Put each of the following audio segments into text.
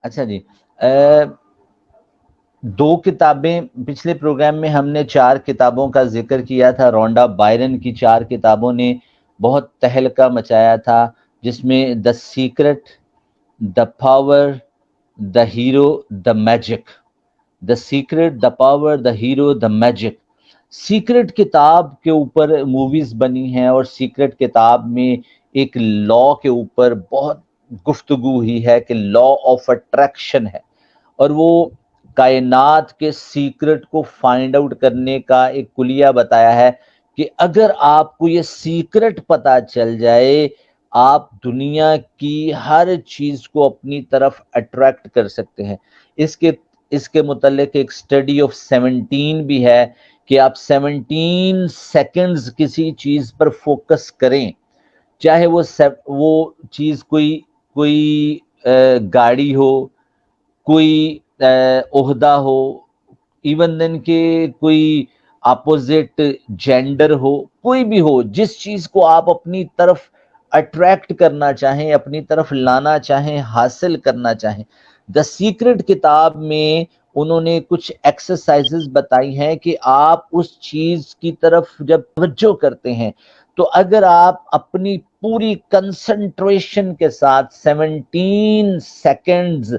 اچھا جی، دو کتابیں پچھلے پروگرام میں ہم نے 4 کتابوں کا ذکر کیا تھا۔ رونڈا بائرن کی 4 کتابوں نے بہت تہلکہ مچایا تھا، جس میں the secret, the power, the hero, the magic. The secret, the power, the hero, the magic. Secret کتاب کے اوپر موویز بنی ہیں، اور سیکرٹ کتاب میں ایک لا کے اوپر بہت گفتگو ہوئی ہے کہ لا آف اٹریکشن ہے، اور وہ کائنات کے سیکرٹ کو فائنڈ آؤٹ کرنے کا ایک کلیہ بتایا ہے کہ اگر آپ کو یہ سیکرٹ پتا چل جائے، آپ دنیا کی ہر چیز کو اپنی طرف اٹریکٹ کر سکتے ہیں۔ اس کے متعلق ایک اسٹڈی آف 17 بھی ہے کہ آپ 17 سیکنڈز کسی چیز پر فوکس کریں، چاہے وہ چیز کوئی گاڑی ہو، کوئی عہدہ ہو، ایون دن کہ کوئی اپوزٹ جینڈر ہو، کوئی بھی ہو، جس چیز کو آپ اپنی طرف اٹریکٹ کرنا چاہیں، اپنی طرف لانا چاہیں، حاصل کرنا چاہیں۔ دا سیکرٹ کتاب میں انہوں نے کچھ ایکسرسائزز بتائی ہیں کہ آپ اس چیز کی طرف جب توجہ کرتے ہیں تو اگر آپ اپنی پوری کنسنٹریشن کے ساتھ 17 سیکنڈز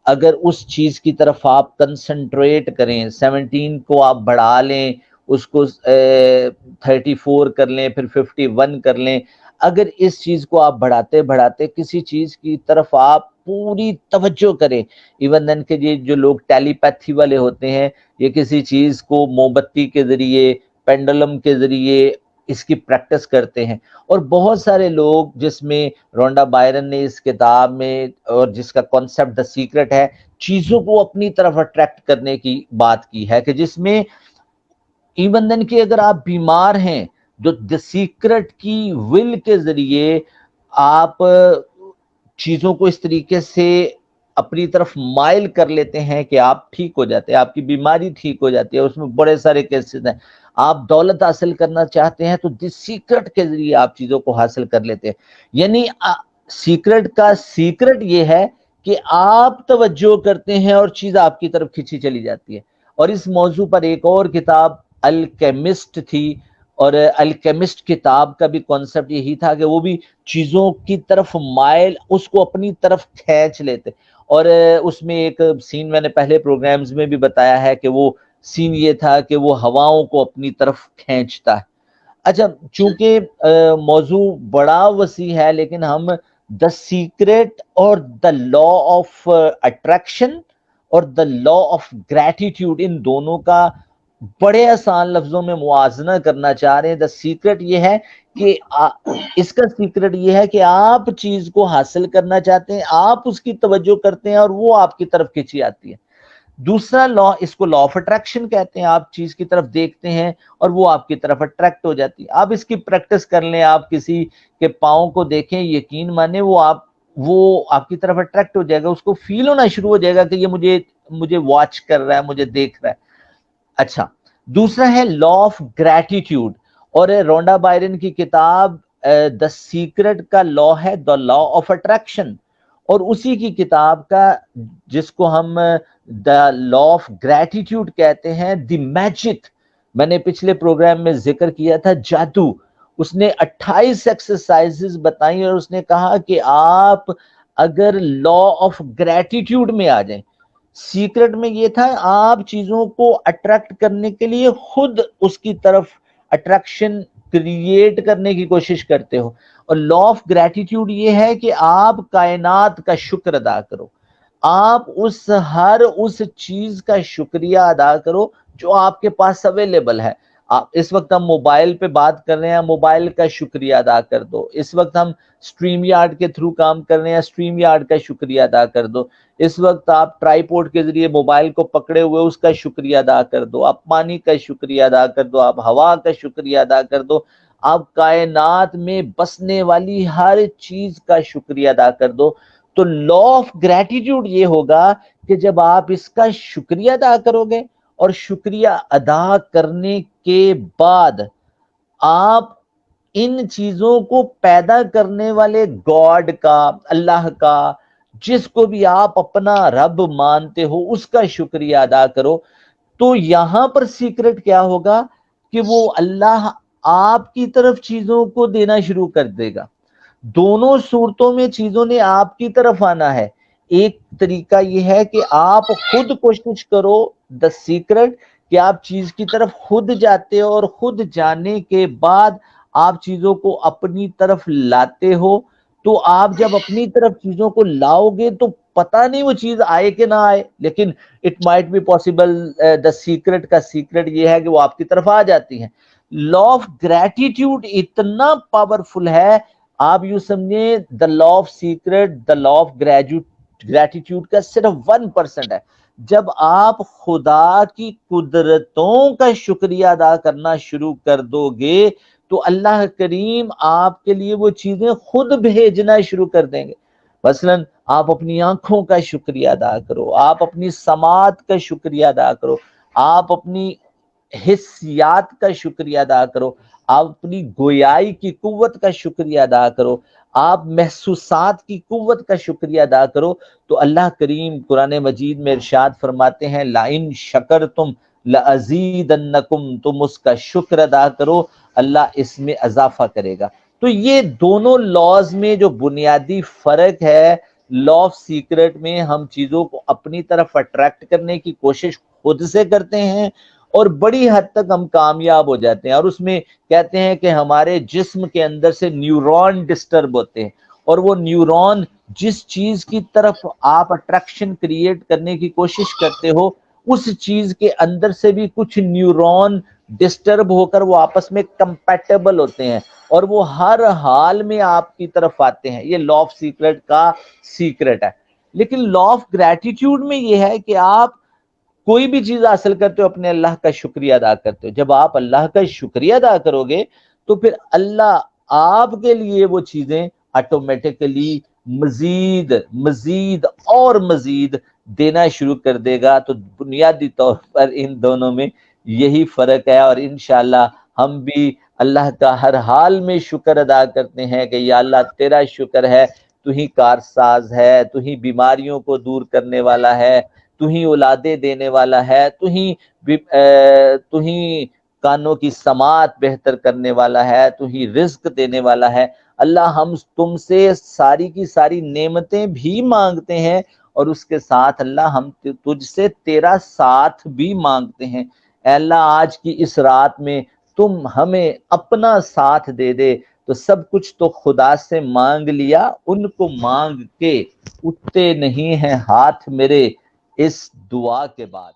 اگر اس چیز کی طرف آپ کنسنٹریٹ کریں، 17 کو آپ بڑھا لیں، اس کو 34 کر لیں، پھر 51 کر لیں، اگر اس چیز کو آپ بڑھاتے بڑھاتے کسی چیز کی طرف آپ پوری توجہ کریں، ایون دن کہ یہ جو لوگ ٹیلی پیتھی والے ہوتے ہیں، یہ کسی چیز کو موم بتی کے ذریعے، پینڈولم کے ذریعے اس کی پریکٹس کرتے ہیں۔ اور بہت سارے لوگ، جس میں رونڈا بائرن نے اس کتاب میں، اور جس کا کانسیپٹ دا سیکرٹ ہے، چیزوں کو اپنی طرف اٹریکٹ کرنے کی بات کی ہے، کہ جس میں ایون دن کہ اگر آپ بیمار ہیں، جو دا سیکرٹ کی ول کے ذریعے آپ چیزوں کو اس طریقے سے اپنی طرف مائل کر لیتے ہیں کہ آپ ٹھیک ہو جاتے ہیں، آپ کی بیماری ٹھیک ہو جاتی ہے۔ اس میں بڑے سارے کیسز ہیں۔ آپ دولت حاصل کرنا چاہتے ہیں تو دی سیکرٹ کے ذریعے آپ چیزوں کو حاصل کر لیتے ہیں۔ یعنی سیکرٹ کا سیکرٹ یہ ہے کہ آپ توجہ کرتے ہیں اور چیز آپ کی طرف کھینچی چلی جاتی ہے۔ اور اس موضوع پر ایک اور کتاب الکیمسٹ تھی، اور الکیمسٹ کتاب کا بھی کانسیپٹ یہی تھا کہ وہ بھی چیزوں کی طرف مائل، اس کو اپنی طرف کھینچ لیتے۔ اور اس میں ایک سین میں نے پہلے پروگرامز میں بھی بتایا ہے کہ وہ سین یہ تھا کہ وہ ہواؤں کو اپنی طرف کھینچتا ہے۔ اچھا، چونکہ موضوع بڑا وسیع ہے، لیکن ہم دا سیکرٹ اور دا لا آف اٹریکشن اور دا لا آف گریٹیٹیوڈ، ان دونوں کا بڑے آسان لفظوں میں موازنہ کرنا چاہ رہے ہیں۔ دا سیکرٹ یہ ہے کہ اس کا سیکرٹ یہ ہے کہ آپ چیز کو حاصل کرنا چاہتے ہیں، آپ اس کی توجہ کرتے ہیں اور وہ آپ کی طرف کھینچی آتی ہے۔ دوسرا لا، اس کو لا آف اٹریکشن کہتے ہیں، آپ چیز کی طرف دیکھتے ہیں اور وہ آپ کی طرف اٹریکٹ ہو جاتی ہے۔ آپ اس کی پریکٹس کر لیں، آپ کسی کے پاؤں کو دیکھیں، یقین مانیں وہ آپ کی طرف اٹریکٹ ہو جائے گا، اس کو فیل ہونا شروع ہو جائے گا کہ یہ مجھے واچ کر رہا ہے، مجھے دیکھ رہا ہے۔ اچھا، دوسرا ہے لا آف گریٹیٹیوڈ، اور رونڈا بائرن کی کتاب دا سیکرٹ کا لا ہے دا لا آف اٹریکشن، اور اسی کی کتاب کا، جس کو ہم دا لا آف گریٹیٹیوڈ کہتے ہیں، دی میجک، میں نے پچھلے پروگرام میں ذکر کیا تھا جادو۔ اس نے 28 ایکسرسائزز بتائیں، اور اس نے کہا کہ آپ اگر لا آف گریٹیٹیوڈ میں آ جائیں، سیکرٹ میں یہ تھا آپ چیزوں کو اٹریکٹ کرنے کے لیے خود اس کی طرف اٹریکشن کریٹ کرنے کی کوشش کرتے ہو، اور لا آف گریٹیٹیوڈ یہ ہے کہ آپ کائنات کا شکر ادا کرو، آپ ہر اس چیز کا شکریہ ادا کرو جو آپ کے پاس اویلیبل ہے۔ اس وقت ہم موبائل پہ بات کر رہے ہیں، موبائل کا شکریہ ادا کر دو۔ اس وقت ہم سٹریم یارڈ کے تھرو کام کر رہے ہیں، سٹریم یارڈ کا شکریہ ادا کر دو۔ اس وقت آپ ٹرائی پوڈ کے ذریعے موبائل کو پکڑے ہوئے، اس کا شکریہ ادا کر دو۔ آپ پانی کا شکریہ ادا کر دو، آپ ہوا کا شکریہ ادا کر دو، آپ کائنات میں بسنے والی ہر چیز کا شکریہ ادا کر دو۔ تو لا آف گریٹیٹیوڈ یہ ہوگا کہ جب آپ اس کا شکریہ ادا کرو گے، اور شکریہ ادا کرنے کے بعد آپ ان چیزوں کو پیدا کرنے والے گاڈ کا، اللہ کا، جس کو بھی آپ اپنا رب مانتے ہو اس کا شکریہ ادا کرو. تو یہاں پر سیکرٹ کیا ہوگا کہ وہ اللہ آپ کی طرف چیزوں کو دینا شروع کر دے گا. دونوں صورتوں میں چیزوں نے آپ کی طرف آنا ہے. ایک طریقہ یہ ہے کہ آپ خود کوشش کرو، دا سیکرٹ، کہ آپ چیز کی طرف خود جاتے ہو اور خود جانے کے بعد آپ چیزوں کو اپنی طرف لاتے ہو. تو آپ جب اپنی طرف چیزوں کو لاؤ گے تو پتہ نہیں وہ چیز آئے کہ نہ آئے، لیکن it might be possible. The secret کا سیکرٹ یہ ہے کہ وہ آپ کی طرف آ جاتی ہیں. لا آف گریٹیٹیوڈ اتنا پاورفل ہے، آپ یوں سمجھیں the law of secret, the law of gratitude کا صرف 1% ہے. جب آپ خدا کی قدرتوں کا شکریہ ادا کرنا شروع کر دو گے تو اللہ کریم آپ کے لیے وہ چیزیں خود بھیجنا شروع کر دیں گے. مثلاً آپ اپنی آنکھوں کا شکریہ ادا کرو، آپ اپنی سماعت کا شکریہ ادا کرو، آپ اپنی حسیات کا شکریہ ادا کرو، آپ اپنی گویائی کی قوت کا شکریہ ادا کرو، آپ محسوسات کی قوت کا شکریہ ادا کرو. تو اللہ کریم قرآن مجید میں ارشاد فرماتے ہیں لَإِن شَكَرْتُمْ لَأَزِيدَنَّكُمْ، تم اس کا شکر ادا کرو اللہ اس میں اضافہ کرے گا. تو یہ دونوں لاز میں جو بنیادی فرق ہے، لا آف سیکرٹ میں ہم چیزوں کو اپنی طرف اٹریکٹ کرنے کی کوشش خود سے کرتے ہیں اور بڑی حد تک ہم کامیاب ہو جاتے ہیں، اور اس میں کہتے ہیں کہ ہمارے جسم کے اندر سے نیورون ڈسٹرب ہوتے ہیں، اور وہ نیورون جس چیز کی طرف آپ اٹریکشن کریٹ کرنے کی کوشش کرتے ہو اس چیز کے اندر سے بھی کچھ نیورون ڈسٹرب ہو کر وہ آپس میں کمپیٹیبل ہوتے ہیں اور وہ ہر حال میں آپ کی طرف آتے ہیں. یہ لا آف سیکرٹ کا سیکرٹ ہے. لیکن لا آف گریٹیٹیوڈ میں یہ ہے کہ آپ کوئی بھی چیز حاصل کرتے ہو اپنے اللہ کا شکریہ ادا کرتے ہو. جب آپ اللہ کا شکریہ ادا کرو گے تو پھر اللہ آپ کے لیے وہ چیزیں آٹومیٹکلی مزید مزید اور مزید دینا شروع کر دے گا. تو بنیادی طور پر ان دونوں میں یہی فرق ہے، اور انشاءاللہ ہم بھی اللہ کا ہر حال میں شکر ادا کرتے ہیں کہ یا اللہ تیرا شکر ہے، تو ہی کارساز ہے، تو ہی بیماریوں کو دور کرنے والا ہے، تو ہی اولادیں دینے والا ہے، تو ہی کانوں کی سماعت بہتر کرنے والا ہے، تو ہی رزق دینے والا ہے. اللہ ہم تم سے ساری کی ساری نعمتیں بھی مانگتے ہیں اور اس کے ساتھ اللہ ہم تجھ سے تیرا ساتھ بھی مانگتے ہیں. اے اللہ آج کی اس رات میں تم ہمیں اپنا ساتھ دے دے. تو سب کچھ تو خدا سے مانگ لیا، ان کو مانگ کے اٹھتے نہیں ہیں ہاتھ میرے اس دعا کے بعد.